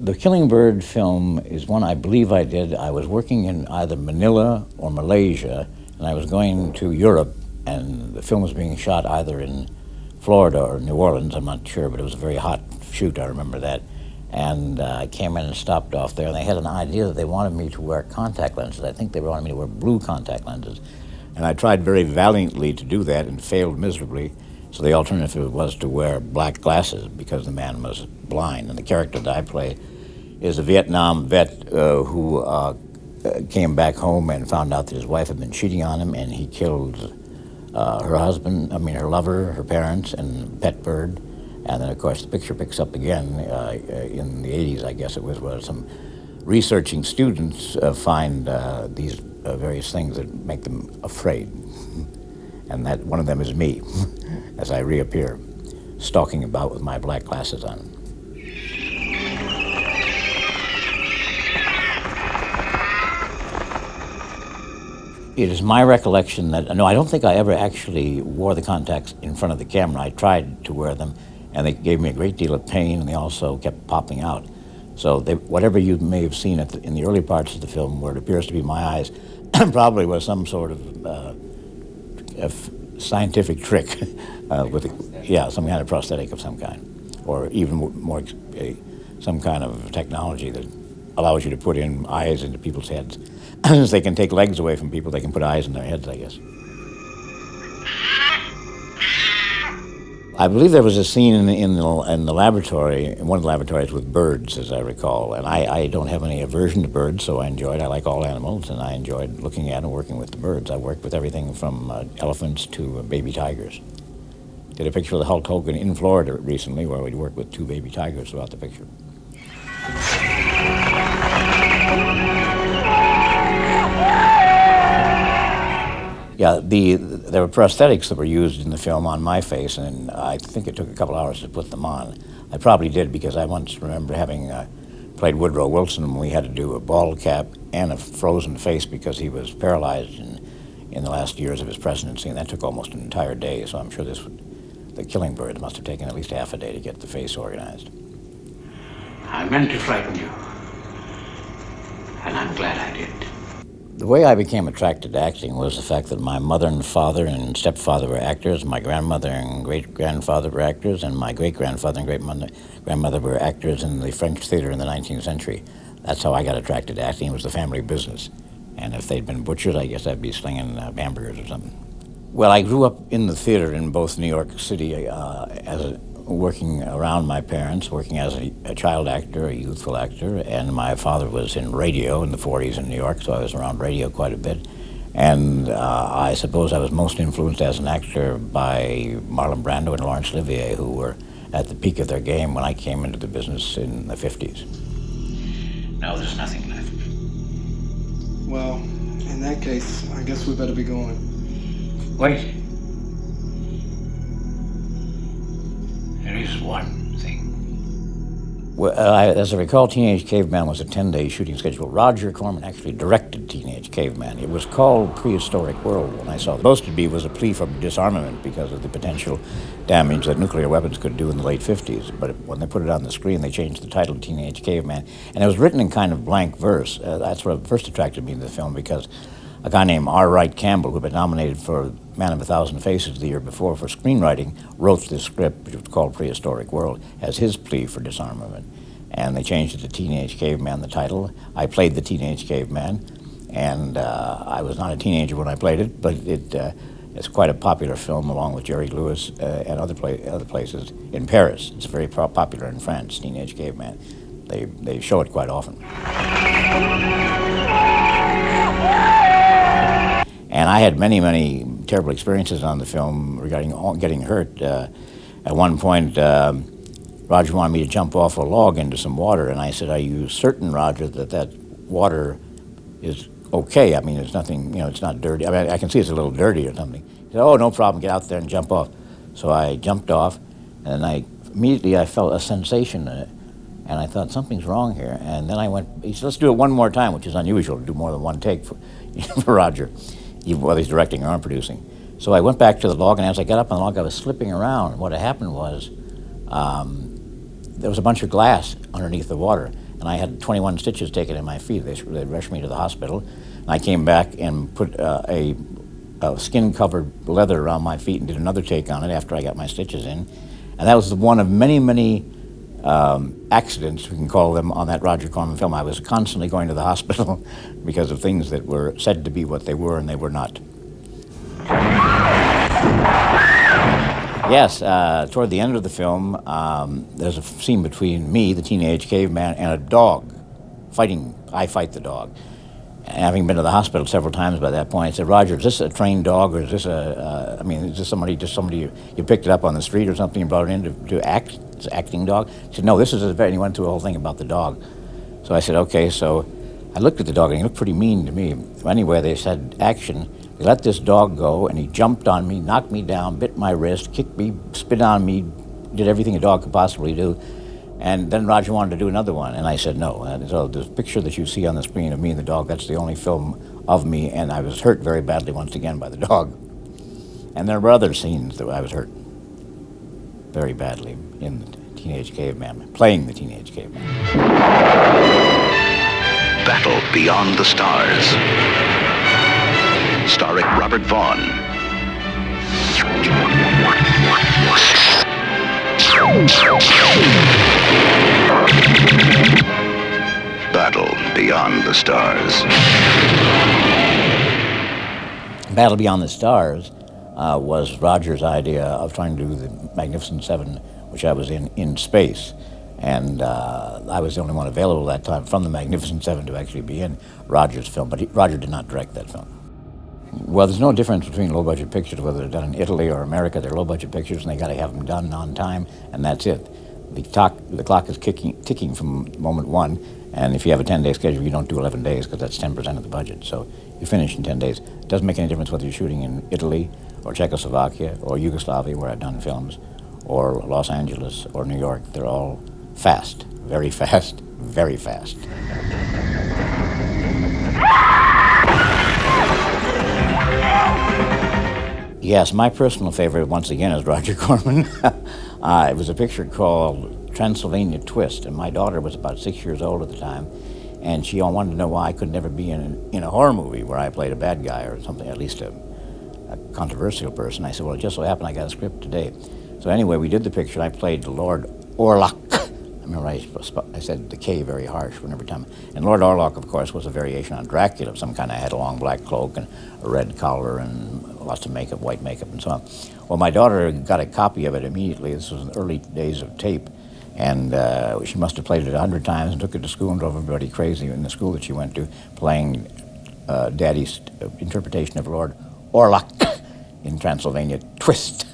The Killing Bird film is one I believe I did. I was working in either Manila or Malaysia, and I was going to Europe, and the film was being shot either in Florida or New Orleans, I'm not sure, but it was a very hot shoot, I remember that. And I came in and stopped off there, and they had an idea that they wanted me to wear contact lenses. I think they wanted me to wear blue contact lenses. And I tried very valiantly to do that and failed miserably. So the alternative was to wear black glasses because the man was blind. And the character that I play is a Vietnam vet who came back home and found out that his wife had been cheating on him, and he killed her lover, her parents, and pet bird. And then, of course, the picture picks up again in the 80s, I guess it was, where some researching students find these various things that make them afraid. And that one of them is me, as I reappear, stalking about with my black glasses on. It is my recollection that, no, I don't think I ever actually wore the contacts in front of the camera. I tried to wear them, and they gave me a great deal of pain, and they also kept popping out. So whatever you may have seen in the early parts of the film, where it appears to be my eyes, probably was some sort of scientific trick some kind of prosthetic of some kind, or even more some kind of technology that allows you to put in eyes into people's heads. Since they can take legs away from people, they can put eyes in their heads, I guess. I believe there was a scene in the laboratory, in one of the laboratories, with birds, as I recall. And I don't have any aversion to birds, so I like all animals, and I enjoyed looking at and working with the birds. I worked with everything from elephants to baby tigers. Did a picture of the Hulk Hogan in Florida recently, where we worked with 2 baby tigers throughout the picture. Yeah, there were prosthetics that were used in the film on my face, and I think it took a couple hours to put them on. I probably did, because I once remember having played Woodrow Wilson, and we had to do a bald cap and a frozen face because he was paralyzed in the last years of his presidency, and that took almost an entire day. So I'm sure the Killing Bird must have taken at least half a day to get the face organized. I meant to frighten you, and I'm glad I did. The way I became attracted to acting was the fact that my mother and father and stepfather were actors, my grandmother and great-grandfather were actors, and my great-grandfather and great-grandmother were actors in the French theater in the 19th century. That's how I got attracted to acting. It was the family business. And if they'd been butchers, I guess I'd be slinging hamburgers or something. Well, I grew up in the theater in both New York City working around my parents, working as a child actor, a youthful actor, and my father was in radio in the 40s in New York, so I was around radio quite a bit. And I suppose I was most influenced as an actor by Marlon Brando and Laurence Olivier, who were at the peak of their game when I came into the business in the 50s. Now there's nothing left. Well, in that case, I guess we better be going. Wait. There is one thing. Well, as I recall, Teenage Caveman was a 10-day shooting schedule. Roger Corman actually directed Teenage Caveman. It was called Prehistoric World when I saw it. Supposed to be was a plea for disarmament because of the potential damage that nuclear weapons could do in the late 50s. But when they put it on the screen, they changed the title to Teenage Caveman. And it was written in kind of blank verse. That's what first attracted me to the film, because a guy named R. Wright Campbell, who had been nominated for Man of a Thousand Faces the year before for screenwriting, wrote this script, which was called Prehistoric World, as his plea for disarmament. And they changed it to Teenage Caveman, the title. I played the Teenage Caveman, and I was not a teenager when I played it, but it's quite a popular film, along with Jerry Lewis and other places in Paris. It's very popular in France, Teenage Caveman. They show it quite often. And I had many, many terrible experiences on the film regarding getting hurt. At one point, Roger wanted me to jump off a log into some water, and I said, "Are you certain, Roger, that water is okay? I mean, it's nothing, it's not dirty. I mean, I can see it's a little dirty or something." He said, "Oh, no problem, get out there and jump off." So I jumped off, and immediately I felt a sensation in it, and I thought, something's wrong here. And then he said, "Let's do it one more time," which is unusual to do more than one take for Roger, even whether he's directing or I'm producing. So I went back to the log, and as I got up on the log, I was slipping around. And what had happened was there was a bunch of glass underneath the water, and I had 21 stitches taken in my feet. They rushed me to the hospital, and I came back and put a skin-covered leather around my feet and did another take on it after I got my stitches in. And that was one of many, many accidents, we can call them, on that Roger Corman film. I was constantly going to the hospital because of things that were said to be what they were and they were not. Yes, toward the end of the film, there's a scene between me, the teenage caveman, and a dog fighting. I fight the dog. And having been to the hospital several times by that point, I said, Roger, is this a trained dog, or is this is this somebody you picked it up on the street or something and brought it in to act? It's an acting dog? He said, no, this is a vet. And he went through a whole thing about the dog. So I said, okay. So I looked at the dog, and he looked pretty mean to me. Anyway, they said, action. They let this dog go, and he jumped on me, knocked me down, bit my wrist, kicked me, spit on me, did everything a dog could possibly do. And then Roger wanted to do another one, and I said no. So the picture that you see on the screen of me and the dog, that's the only film of me, and I was hurt very badly once again by the dog. And there were other scenes that I was hurt very badly in the Teenage Caveman, playing the Teenage Caveman. Battle Beyond the Stars, starring Robert Vaughn. Battle Beyond the Stars. Battle Beyond the Stars was Roger's idea of trying to do the Magnificent Seven, which I was in space. And I was the only one available that time from the Magnificent Seven to actually be in Roger's film, but Roger did not direct that film. Well, there's no difference between low-budget pictures, whether they're done in Italy or America. They're low-budget pictures, and they got to have them done on time, and that's it. The clock is ticking from moment one, and if you have a 10-day schedule, you don't do 11 days because that's 10% of the budget. So you finish in 10 days. It doesn't make any difference whether you're shooting in Italy or Czechoslovakia or Yugoslavia, where I've done films, or Los Angeles or New York. They're all fast, very fast, very fast. Yes, my personal favorite, once again, is Roger Corman. It was a picture called Transylvania Twist, and my daughter was about 6 years old at the time, and she wanted to know why I could never be in a horror movie where I played a bad guy or something, at least a controversial person. I said, well, it just so happened I got a script today. So anyway, we did the picture. I played Lord Orlok. I remember I said the K very harsh every time. And Lord Orlok, of course, was a variation on Dracula of some kind. I had a long black cloak and a red collar and lots of makeup, white makeup, and so on. Well, my daughter got a copy of it immediately. This was in the early days of tape. And she must have played it 100 times and took it to school and drove everybody crazy in the school that she went to, playing Daddy's interpretation of Lord Orlok in Transylvania Twist.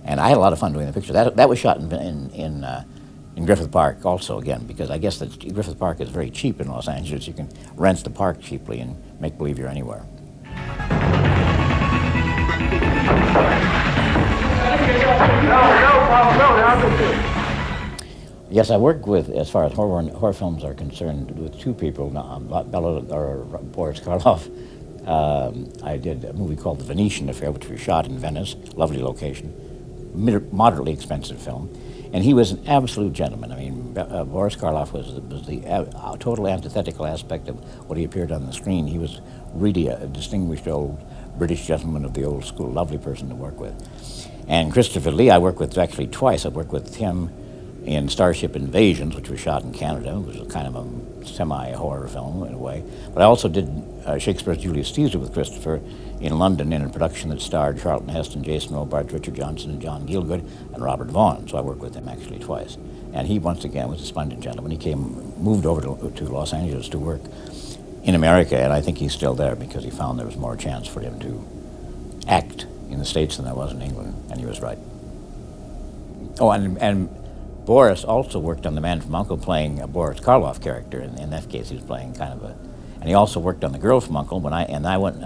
And I had a lot of fun doing the picture. That was shot in Griffith Park also, again, because I guess that Griffith Park is very cheap in Los Angeles. You can rent the park cheaply and make believe you're anywhere. Yes, I work with, as far as horror films are concerned, with two people, Boris Karloff. I did a movie called The Venetian Affair, which we shot in Venice, lovely location, moderately expensive film. And he was an absolute gentleman. I mean, Boris Karloff was the total antithetical aspect of what he appeared on the screen. He was really a distinguished old British gentleman of the old school, lovely person to work with. And Christopher Lee, I worked with actually twice. I worked with him in Starship Invasions, which was shot in Canada, which was kind of a semi-horror film in a way. But I also did Shakespeare's Julius Caesar with Christopher in London in a production that starred Charlton Heston, Jason Robards, Richard Johnson, and John Gielgud, and Robert Vaughn. So I worked with him actually twice. And he, once again, was a splendid gentleman. He moved over to Los Angeles to work in America, and I think he's still there because he found there was more chance for him to act in the States than there was in England, and he was right. Oh, and Boris also worked on The Man from U.N.C.L.E. playing a Boris Karloff character. In that case, he was playing kind of and he also worked on The Girl from U.N.C.L.E.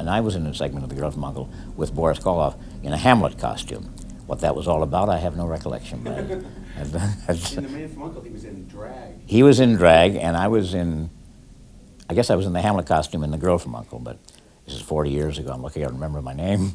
I was in a segment of The Girl from U.N.C.L.E. with Boris Karloff in a Hamlet costume. What that was all about, I have no recollection. But In The Man from U.N.C.L.E., he was in drag. He was in drag, and I guess I was in the Hamlet costume in The Girl from U.N.C.L.E., but this is 40 years ago. I'm lucky I remember my name.